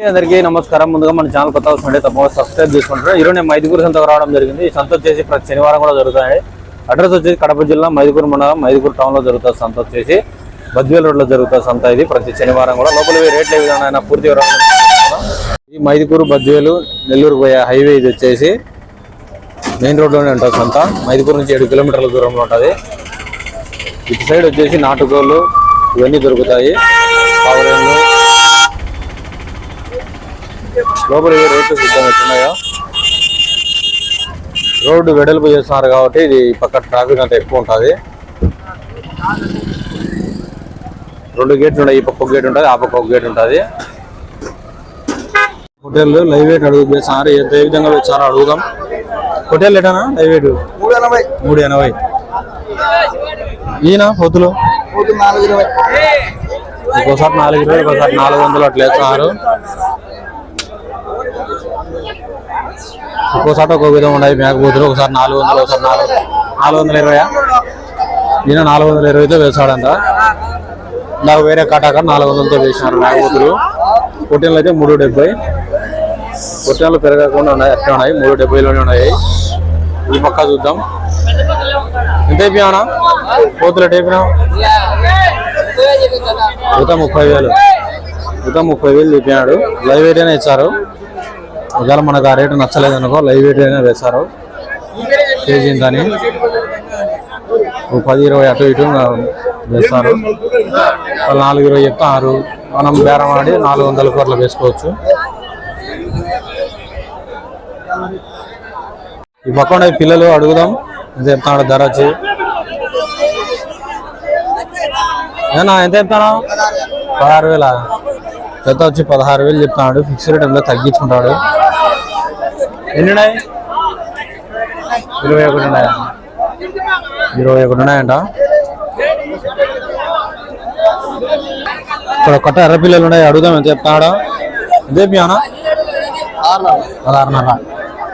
అందరికీ నమస్కారం. ముందుగా మన ఛానల్ కొత్త వస్తుంటే తప్పకుండా సబ్స్క్రైబ్ చేసుకుంటారు. ఈరోజు నేను మైదుకూరు సంతకు రావడం జరిగింది. ఈ సంత వచ్చేసి ప్రతి శనివారం కూడా జరుగుతాయి. అడ్రస్ వచ్చేసి కడప జిల్లా మైదుకూరు మండలం మైదుకూరు టౌన్ లో జరుగుతుంది. సంత వచ్చేసి బద్వేల్ రోడ్ లో జరుగుతుంది సంత. ఇది ప్రతి శనివారం కూడా లోపల రేట్లు ఏ విధంగా పూర్తి ఈ మైదుకూరు బద్వేలు నెల్లూరు పోయే హైవే ఇది వచ్చేసి మెయిన్ రోడ్ లోనే ఉంటుంది సంత. మైదుకూరు నుంచి 7 కిలోమీటర్ల దూరంలో ఉంటుంది. ఇటు సైడ్ వచ్చేసి నాటుకోళ్ళు ఇవన్నీ దొరుకుతాయి. పావురేళ్ళు లోపల రేట్లు సిద్ధంగా ఉన్నాయో. రోడ్డు వెడల్పు చేస్తున్నారు కాబట్టి ఇది పక్క ట్రాఫిక్ అంతా ఎక్కువ ఉంటుంది. 2 గేట్లు ఉన్నాయి. ఈ పక్క ఒక గేట్ ఉంటుంది, ఆ పక్క ఒక గేట్ ఉంటుంది. హోటల్ లైవ్ వెయిట్ అడుగు చేస్తున్నారు. ఏ విధంగా వచ్చారో అడుగుదాం. హోటల్ ఎటానా లైవ్ వెయిట్ 380. ఈయన పొద్దులు ఒకసారి 420, ఒకసారి 400 అట్లా వేస్తున్నారు. ఒక్కోసారి ఒక్కొక్క విధంగా ఉన్నాయి మేకపోతులు. ఒకసారి 400, ఒకసారి 420. ఈయన 420తో వేసాడంట. నాకు వేరే కాటాక 400తో వేసినారు మేకపోతులు. పొట్టేళ్ళు అయితే 370. పొట్టేళ్ళు పెరగకుండా ఉన్నాయి, అట్లా ఉన్నాయి. 370లోనే ఉన్నాయి. ఈ పక్క చూద్దాం. ఎంత అయిపోయానా పోతులు ఎట్ అయిపోయినా? 30,000. 30,000 చెప్పినాడు. లైవ్ వెయిట్ అయినా ఇచ్చారు. ఒకవేళ మనకు ఆ రేటు నచ్చలేదు అనుకో లైవ్ వెయిట్ అయినా వేశారు. కేజీ ఇంతని 10-20 అటు ఇటు వేస్తారు. 420 చెప్తారు. మనం బేరం ఆడి 400 అట్లా వేసుకోవచ్చు. ఈ పక్క పిల్లలు అడుగుదాం. ఎంత చెప్తాడు ధర వచ్చి? ఏనా ఎంత చెప్తాను? 16,000. జత వచ్చి 16,000 చెప్తాడు. ఫిక్స్డ్ రేట్ తగ్గించుకుంటాడు. ఎన్ని ఉన్నాయి? 21 ఉన్నాయా? 21 ఉన్నాయంట. ఇక్కడ కొత్త ఎర్ర పిల్లలు ఉన్నాయి. అడుగుదాం ఎంత చెప్తాడా? ఎంత చెప్పానా? 16,500.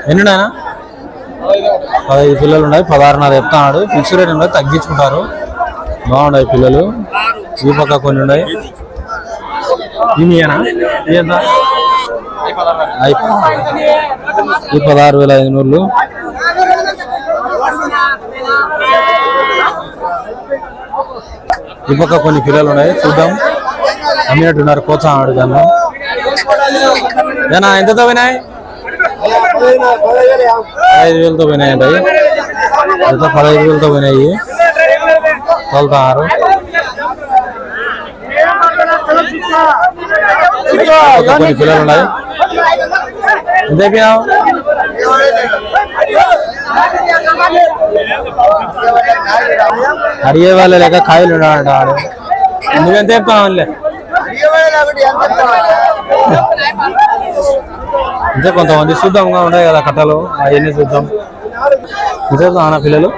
ఎన్ని ఉన్నాయనా? 15 పిల్లలు ఉన్నాయి. 16,500 చెప్తాడు. ఫిక్స్డ్ రేట్ ఉన్నాయి, తగ్గించుకుంటారు. బాగున్నాయి పిల్లలు. ఈ పక్క కొన్ని ఉన్నాయి. ఇవేనా? ఎంత? ఈ 16,500. ఈ పక్క కొన్ని పిల్లలు ఉన్నాయి. చూద్దాం. అమ్మినట్టున్నారు. కోచా అడుగుదాము. ఏనా ఎంతతో పోయినాయి? 15,000తో పోయినాయి అండి. 15,000తో పోయినాయి. తోలుతారు. కొన్ని పిల్లలు ఉన్నాయి. ఎంత అయిపోయినావు? 60,000 లేక కాయలు ఉన్నాడంట. నువ్వెంత చెప్తావు? అంటే కొంతమంది శుద్ధంగా ఉన్నాయి కదా కట్టలు, అవన్నీ చూద్దాం. ఎంత అన్న పిల్లలు?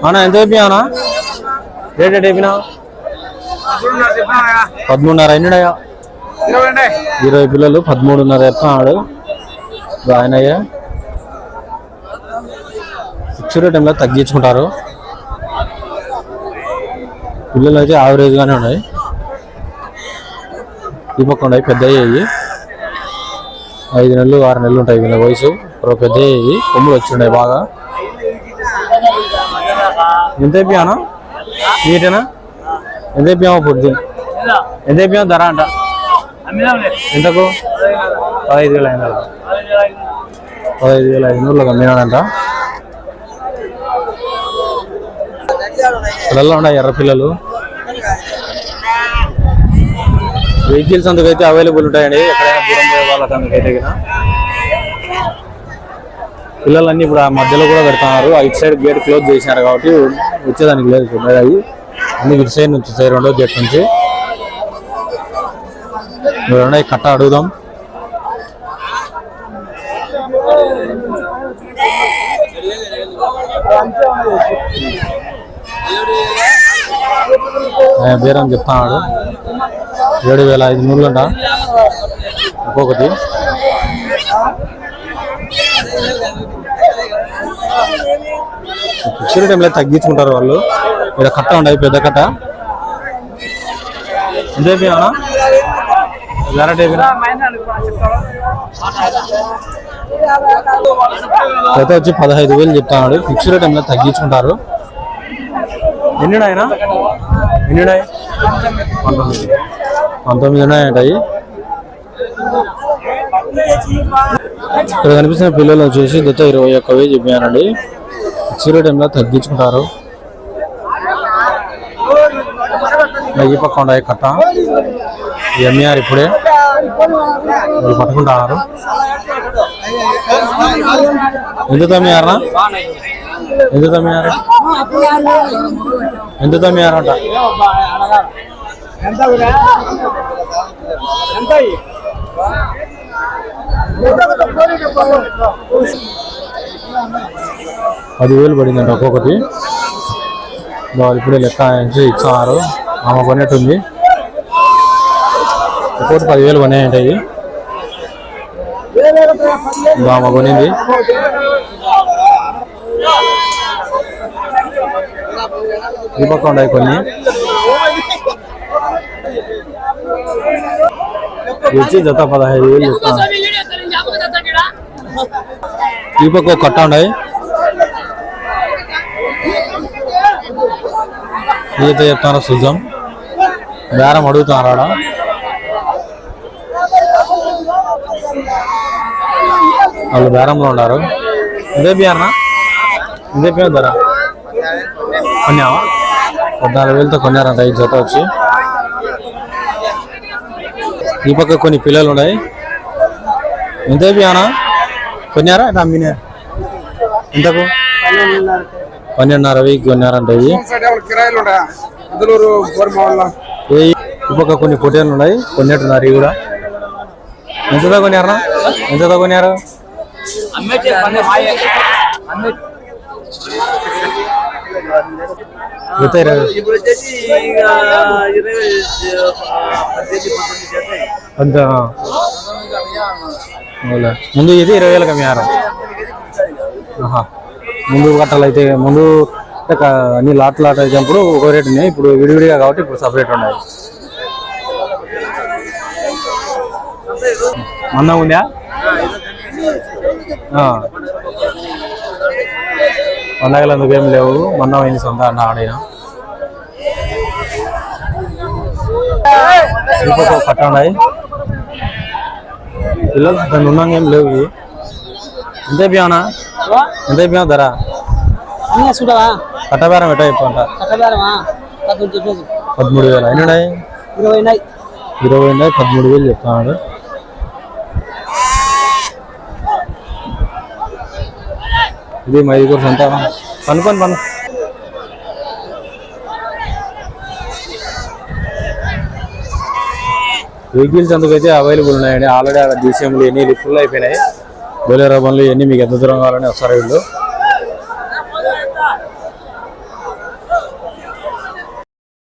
అన్నా ఎంత అయిపోయావునా? రేట్ ఎట్ అయిపోయినా? 13,500. ఎన్నిడయా? 20 పిల్లలు 13,500 చెప్తున్నాడు. ఆయనయ్యా ఫిక్స్డ్ టైంలో తగ్గించుకుంటారు. పిల్లలు అయితే యావరేజ్ గానే ఉన్నాయి. ఈ పక్క ఉన్నాయి పెద్ద అయ్యాయి. 5 నెలలు 6 నెలలు ఉంటాయి వీళ్ళ వయసు. పెద్ద అయ్యాయి. కొమ్ములు వచ్చి ఉన్నాయి బాగా. ఎంత అయిపోయానా? నీటేనా? ఎంత అయిపోయావు? పొద్దు ఎంత అయిపోయావు ధర అంట? ఎంతకు? 15,500. 15,500 అమ్మినాడంట. పిల్లలు ఉన్నాయి ఎర్ర పిల్లలు. వెహికల్స్ అందుకైతే అవైలబుల్ ఉంటాయండి. ఎక్కడైనా దూరం పోయే వాళ్ళకి అందుకైతే కదా. పిల్లలన్నీ ఇప్పుడు ఆ మధ్యలో కూడా పెడుతున్నారు. ఇటు సైడ్ గేట్ క్లోజ్ చేసినారు కాబట్టి వచ్చేదానికి లేదు. అవి అన్ని ఇటు సైడ్ నుంచి 2వ గేట్ నుంచి కట్ట అడుగుదాం. బేరం చెప్తాడు. 7,500 అంట ఒక్కొక్కటి. ఫిక్స్డ్ టైంలో తగ్గించుకుంటారు వాళ్ళు. ఇక్కడ కట్ట ఉండదు, పెద్ద కట్ట ఎంత అయిపోయినా గ్యారెంటీ అయిపోయినా అయితే వచ్చి 15,000 చెప్తాడు. ఫిక్స్ రేట్ ఏమైనా తగ్గించుకుంటారు. ఎన్నినాయన ఎన్నినాయి 19 ఉన్నాయంటాయి. ఇక్కడ కనిపిస్తున్న పిల్లలు వచ్చేసి జత 21,000 చెప్పానండి. ఫిక్స్ రేట్ ఏమైనా తగ్గించుకుంటారు. ఈ పక్క ఉన్నాయి కట్ట ఎంఆర్ ఇప్పుడే వాళ్ళు పట్టుకుంటున్నారు. ఎంత తమ్మియారా ఎంత తమ్మియారు ఎంత తమ్మియారంట $10,000 పడిందంట ఒక్కొక్కటి. వాళ్ళు ఇప్పుడే లెక్క ఇచ్చారు. ఆమె కొనేట్టుంది. ఒక్కొక్కటి 10,000 కొనేయంటాయి. ఆమె కొనింది. ఈ పక్క ఉన్నాయి కొన్ని. వచ్చి జత 15,000 చెప్తాను. ఈ పక్క ఒక కట్ట ఉన్నాయి. ఏదైతే చెప్తారో చూద్దాం. బేరం అడుగుతున్నారు ఆడ. వాళ్ళు బేరంలో ఉన్నారు. ఇదే బియ్యారనా ఇదే బియ్యం ధర కొన్నావా 14,000తో కొన్నారంట ఈ జత వచ్చి. ఈ పక్క కొన్ని పిల్లలు ఉన్నాయి. ఇంతే బియ్యానా కొన్నారా ఇట్లా అమ్మినా ఇంతకు 12,500 కొన్నారంట. ఈ పక్క కొన్ని పొట్టేళ్ళు ఉన్నాయి. కొన్నట్టున్నారు ఇవి కూడా. ఎంతతో కొన్నారా ఎంతతో కొన్నారు? అంత ముందు ఇది 20,000 కమ్మారు. ముందు కట్టాలు అయితే ముందు అన్ని లాట్ అయినప్పుడు ఒక రేట్ ఉన్నాయి. ఇప్పుడు విడివిడిగా కాబట్టి ఇప్పుడు సపరేట్ ఉన్నాయి. మంద ఉందా? పండగలు అందుకేం లేవు. మందం అయింది సొంత అన్న ఆడిన. కట్ట ఉన్నాయి. పిల్లలు దాన్ని ఉన్నాక ఏం లేవు. ఎంత అయిపోయానా ఎంత అయిపోయా ధర కట్టబేరం ఎట్లా చెప్పంట? 13,000 ఎన్ని ఉన్నాయి? 20 ఉన్నాయి. 13,000 చెప్తున్నాడు. ఇది మైదుకూరు సంత. పను వెహికల్స్ అందుకైతే అవైలబుల్ ఉన్నాయండి. ఆల్రెడీ అక్కడ DCMలు ఎన్ని ఫుల్ అయిపోయినాయి. బోలేరో బండ్లు ఇవన్నీ మీకు ఎంత దూరం కావాలని వస్తారు వీళ్ళు.